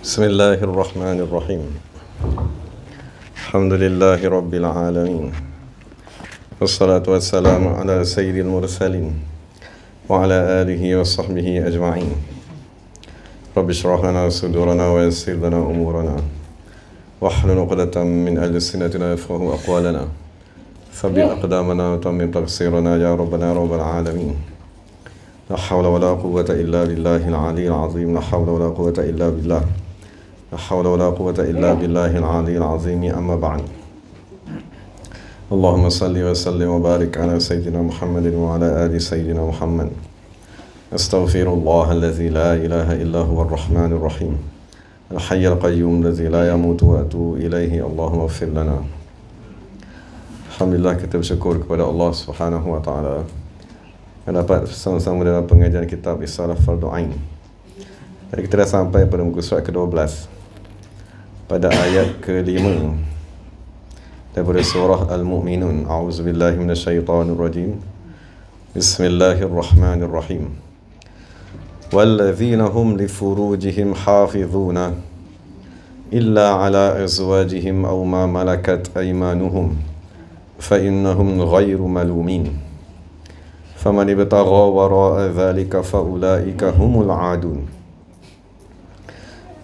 Bismillahirrahmanirrahim. Alhamdulillahi rabbil alamin. Wassalatu wassalamu ala sayyidil mursalin wa ala alihi wa sahbihi ajma'in. Rabbi shrah lana sudurana wa yassir lana umurana wahlul 'uqdatam min alsinatina yafqahu aqwalana. Thabbit aqdamana wa tammim tafsirana ya rabbana rabbal alamin. La hawla wa la quwwata illa billahil aliyyil azim. La hawla wa la quwwata illa billah. La hawla wa la quwwata illa billahil aliyyil azim. Amma ba'd. Allahumma salli wa sallim wa barik ala sayyidina Muhammadin wa ala ali sayyidina Muhammad. Astaghfirullah alladhi la ilaha illa huwa ar-rahmanir rahim. Al-hayyul qayyum alladhi la yamutu wa atubu ilaihi. Allahumma ighfir lana. Alhamdulillah, kita bersyukur kepada Allah Subhanahu wa taala yang dapat bersama-sama dalam pengajian kitab Risalah Fardu Ain. Jadi kita dah sampai pada muka surat ke-12 pada ayat ke-5 daripada surah Al-Mu'minun. A'udzubillahi minasyaitonir rajim. Bismillahirrahmanirrahim. Walladzina hum li furujihim hafizuna illa ala azwajihim aw ma malakat aymanuhum fa innahum ghairu malumin. Faman ibtagha wara'a dzalika fa ulaika humul 'adun.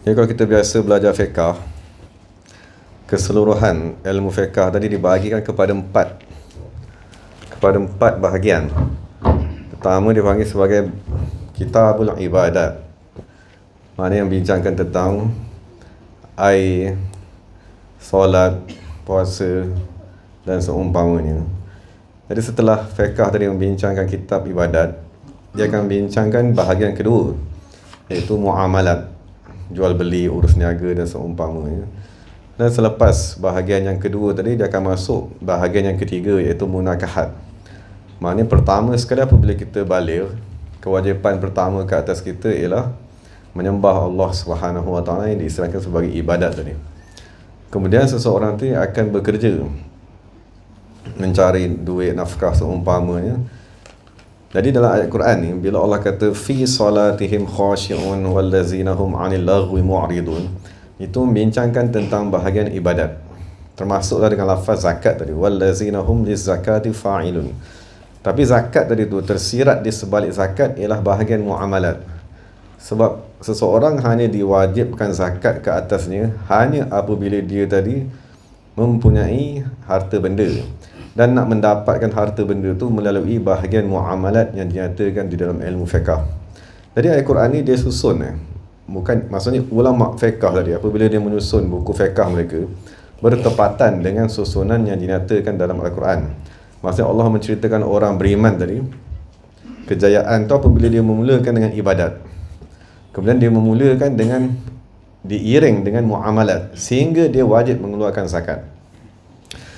Jadi kalau kita biasa belajar fiqh, keseluruhan ilmu fiqh tadi dibahagikan kepada empat bahagian. Pertama dipanggil sebagai kitabul ibadat, mana yang bincangkan tentang solat, puasa dan seumpamanya. Jadi setelah fiqh tadi membincangkan kitab ibadat, dia akan bincangkan bahagian kedua, iaitu muamalat, jual beli, urus niaga dan seumpamanya. Dan selepas bahagian yang kedua tadi, dia akan masuk bahagian yang ketiga, iaitu munakahat. Maknanya pertama sekali apabila kita baligh, kewajipan pertama ke atas kita ialah menyembah Allah Subhanahu wa taala yang diistilahkan sebagai ibadat tadi. Kemudian seseorang tu akan bekerja mencari duit, nafkah seumpamanya. Jadi dalam ayat Quran ni, bila Allah kata fi salatihim khashi'un wallazina hum 'anil laghwi mu'ridun, itu membincangkan tentang bahagian ibadat, termasuklah dengan lafaz zakat tadi, wallazina hum lizakati fa'ilun. Tapi zakat tadi tu tersirat di sebalik zakat ialah bahagian muamalat. Sebab seseorang hanya diwajibkan zakat ke atasnya hanya apabila dia tadi mempunyai harta benda, dan nak mendapatkan harta benda tu melalui bahagian muamalat yang dinyatakan di dalam ilmu fiqh. Jadi ayat Quran ni dia susun, bukan, maksudnya ulama fiqh tadi apabila dia menyusun buku fiqh mereka bertepatan dengan susunan yang dinyatakan dalam Al-Quran. Maksudnya Allah menceritakan orang beriman tadi, kejayaan tu apabila dia memulakan dengan ibadat, kemudian dia memulakan dengan diiring dengan muamalat sehingga dia wajib mengeluarkan zakat.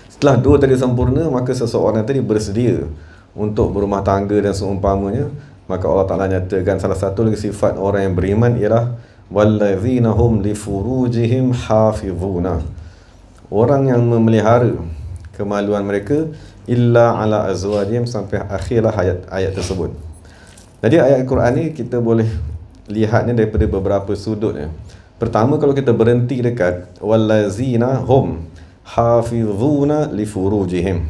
Setelah dua tadi sempurna, maka seseorang tadi bersedia untuk berumah tangga dan seumpamanya. Maka Allah Ta'ala nyatakan salah satu lagi sifat orang yang beriman ialah wallazina hum li furujihim hafizuna, orang yang memelihara kemaluan mereka illa ala azwajihim, sampai akhirlah ayat tersebut. Jadi ayat Quran ni kita boleh lihatnya daripada beberapa sudut. Pertama, kalau kita berhenti dekat wallazina hum hafizuna li furujihim,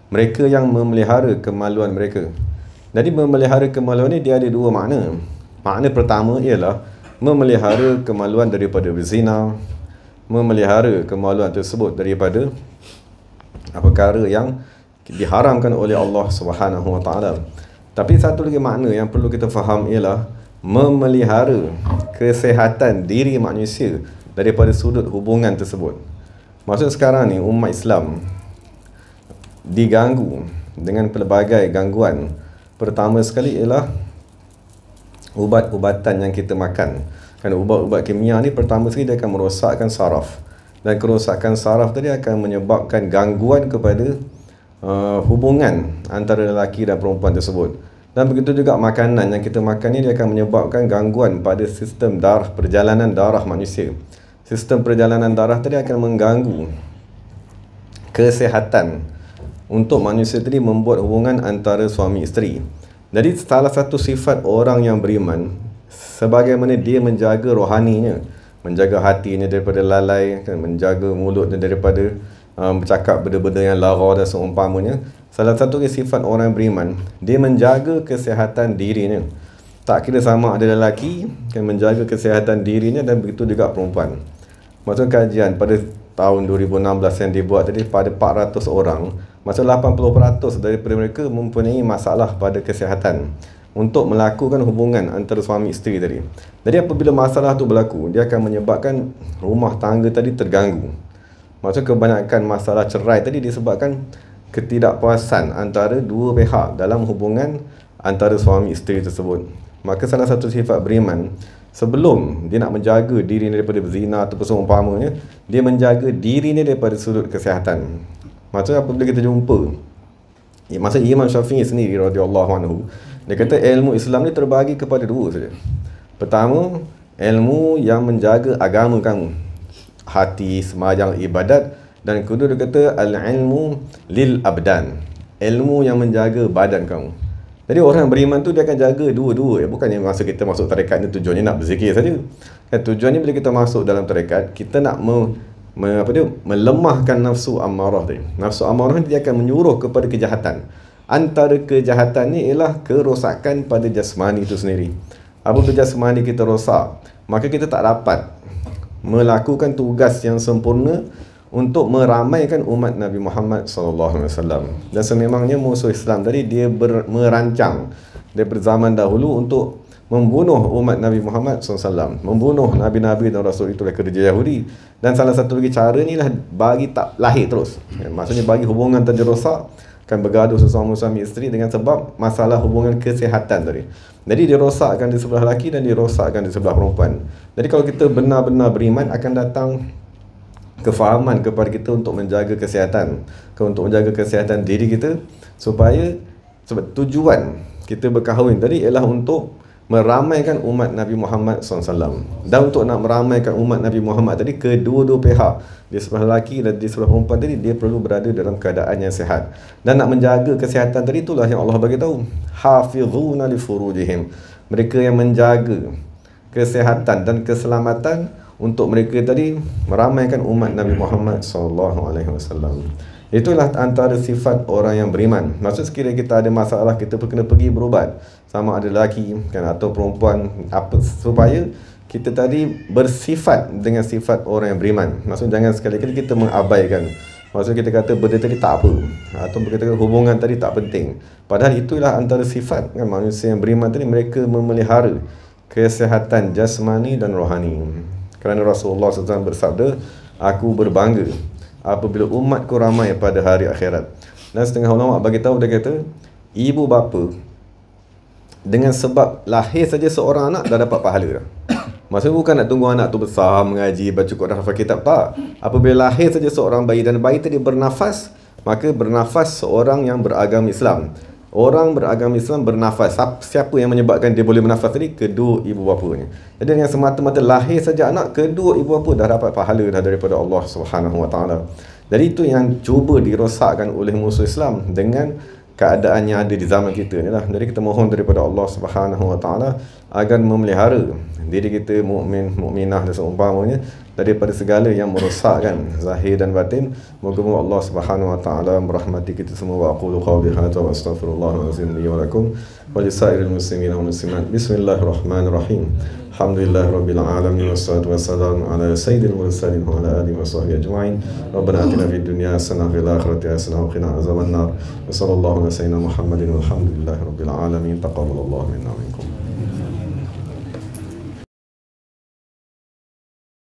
mereka yang memelihara kemaluan mereka. Jadi memelihara kemaluan ni dia ada dua makna. Makna pertama ialah memelihara kemaluan daripada berzina, memelihara kemaluan tersebut daripada perkara yang diharamkan oleh Allah Subhanahu wa taala. Tapi satu lagi makna yang perlu kita faham ialah memelihara kesihatan diri manusia daripada sudut hubungan tersebut. Maksud sekarang ni umat Islam diganggu dengan pelbagai gangguan. Pertama sekali ialah ubat-ubatan yang kita makan. Kerana ubat-ubat kimia ni pertama sekali dia akan merosakkan saraf, dan kerosakan saraf tadi akan menyebabkan gangguan kepada hubungan antara lelaki dan perempuan tersebut. Dan begitu juga makanan yang kita makan ni dia akan menyebabkan gangguan pada sistem darah, perjalanan darah manusia. Sistem perjalanan darah tadi akan mengganggu kesihatan untuk manusia tadi membuat hubungan antara suami isteri. Jadi salah satu sifat orang yang beriman, sebagaimana dia menjaga rohaninya, menjaga hatinya daripada lalai, kan, menjaga mulutnya daripada bercakap benda-benda yang lara dan seumpamanya. Salah satu sifat orang beriman, dia menjaga kesihatan dirinya. Tak kira sama ada lelaki kan menjaga kesihatan dirinya, dan begitu juga perempuan. Maksud kajian pada tahun 2016 yang dibuat tadi, pada 400 orang, maksud 80% daripada mereka mempunyai masalah pada kesihatan untuk melakukan hubungan antara suami isteri tadi. Jadi apabila masalah tu berlaku, dia akan menyebabkan rumah tangga tadi terganggu. Maksud kebanyakan masalah cerai tadi disebabkan ketidakpuasan antara dua pihak dalam hubungan antara suami isteri tersebut. Maka salah satu sifat beriman, sebelum dia nak menjaga diri daripada zina atau seumpamanya, dia menjaga diri daripada sudut kesihatan. Maksudnya apabila kita jumpa, maksud Imam Syafi'i sendiri radhiyallahu anhu, dia kata ilmu Islam ni terbagi kepada dua saja. Pertama, ilmu yang menjaga agama kamu, hati, sembahyang, ibadat. Dan kedua dia kata al-ilmu lil abdan, ilmu yang menjaga badan kamu. Jadi orang beriman tu dia akan jaga dua-dua. Bukannya masa kita masuk tarekat ni tujuannya nak berzikir saja. Kan tujuannya bila kita masuk dalam tarekat, kita nak melemahkan nafsu amarah tadi. Nafsu amarah dia akan menyuruh kepada kejahatan. Antara kejahatan ni ialah kerosakan pada jasmani itu sendiri. Apabila jasmani kita rosak, maka kita tak dapat melakukan tugas yang sempurna untuk meramaikan umat Nabi Muhammad SAW. Dan sememangnya musuh Islam tadi dia merancang daripada zaman dahulu untuk membunuh umat Nabi Muhammad SAW, membunuh Nabi-Nabi dan Rasul itu kerja Yahudi. Dan salah satu lagi cara ni lah bagi tak lahir terus. Maksudnya bagi hubungan tadi rosak, kan bergaduh sesama suami isteri dengan sebab masalah hubungan kesihatan tadi. Jadi dirosakkan di sebelah lelaki dan dirosakkan di sebelah perempuan. Jadi kalau kita benar-benar beriman, akan datang kefahaman kepada kita untuk menjaga kesihatan, untuk menjaga kesihatan diri kita, supaya sebab tujuan kita berkahwin tadi ialah untuk meramaikan umat Nabi Muhammad SAW. Dan untuk nak meramaikan umat Nabi Muhammad tadi, kedua-dua pihak, di sebelah lelaki dan di sebelah perempuan tadi, dia perlu berada dalam keadaan yang sihat. Dan nak menjaga kesihatan tadi, itulah yang Allah bagi tahu, hafizuna li furujihim, mereka yang menjaga kesihatan dan keselamatan untuk mereka tadi meramaikan umat Nabi Muhammad SAW. Itulah antara sifat orang yang beriman. Maksud sekiranya kita ada masalah, kita kena pergi berubat, sama ada lelaki kan atau perempuan, apa, supaya kita tadi bersifat dengan sifat orang yang beriman. Maksud jangan sekali-kali kita mengabaikan. Maksud kita kata benda tadi tak apa, atau kita kata hubungan tadi tak penting. Padahal itulah antara sifat kan manusia yang beriman tadi, mereka memelihara kesihatan jasmani dan rohani. Kerana Rasulullah SAW bersabda, aku berbangga apabila umatku ramai pada hari akhirat. Dan setengah ulama bagi tahu, dia kata ibu bapa dengan sebab lahir saja seorang anak dah dapat pahala dah. Maksudnya bukan nak tunggu anak tu besar, mengaji, baca Quran, hafal kitab, tak. Apabila lahir saja seorang bayi dan bayi tadi bernafas, maka bernafas seorang yang beragama Islam. Orang beragama Islam bernafas. Siapa yang menyebabkan dia boleh bernafas tadi? Kedua ibu bapanya. Jadi dengan semata-mata lahir saja anak, kedua ibu bapa dah dapat pahala dah daripada Allah SWT. Jadi itu yang cuba dirosakkan oleh musuh Islam dengan keadaan yang ada di zaman kita ni lah. Jadi kita mohon daripada Allah SWT agar memelihara diri kita, mukmin, mukminah dan seumpamanya daripada segala yang merosakkan zahir dan batin. Moga-moga Allah Subhanahu wa taala merahmati kita semua. Wa aqulu qawli hadza wa astaghfirullahal azim li wa lakum wa lisairil muslimin wal muslimat. Bismillahirrahmanirrahim. Alhamdulillahirabbil alamin wassalatu wassalamu ala sayyidil mursalin wa ala alihi wa sahbihi ajma'in. Rabbana atina fid dunya hasanah wa fil akhirati hasanah wa qina azabannar. Wa sallallahu ala sayyidina Muhammadin walhamdulillahirabbil alamin. Taqabbalallahu minna wa minkum.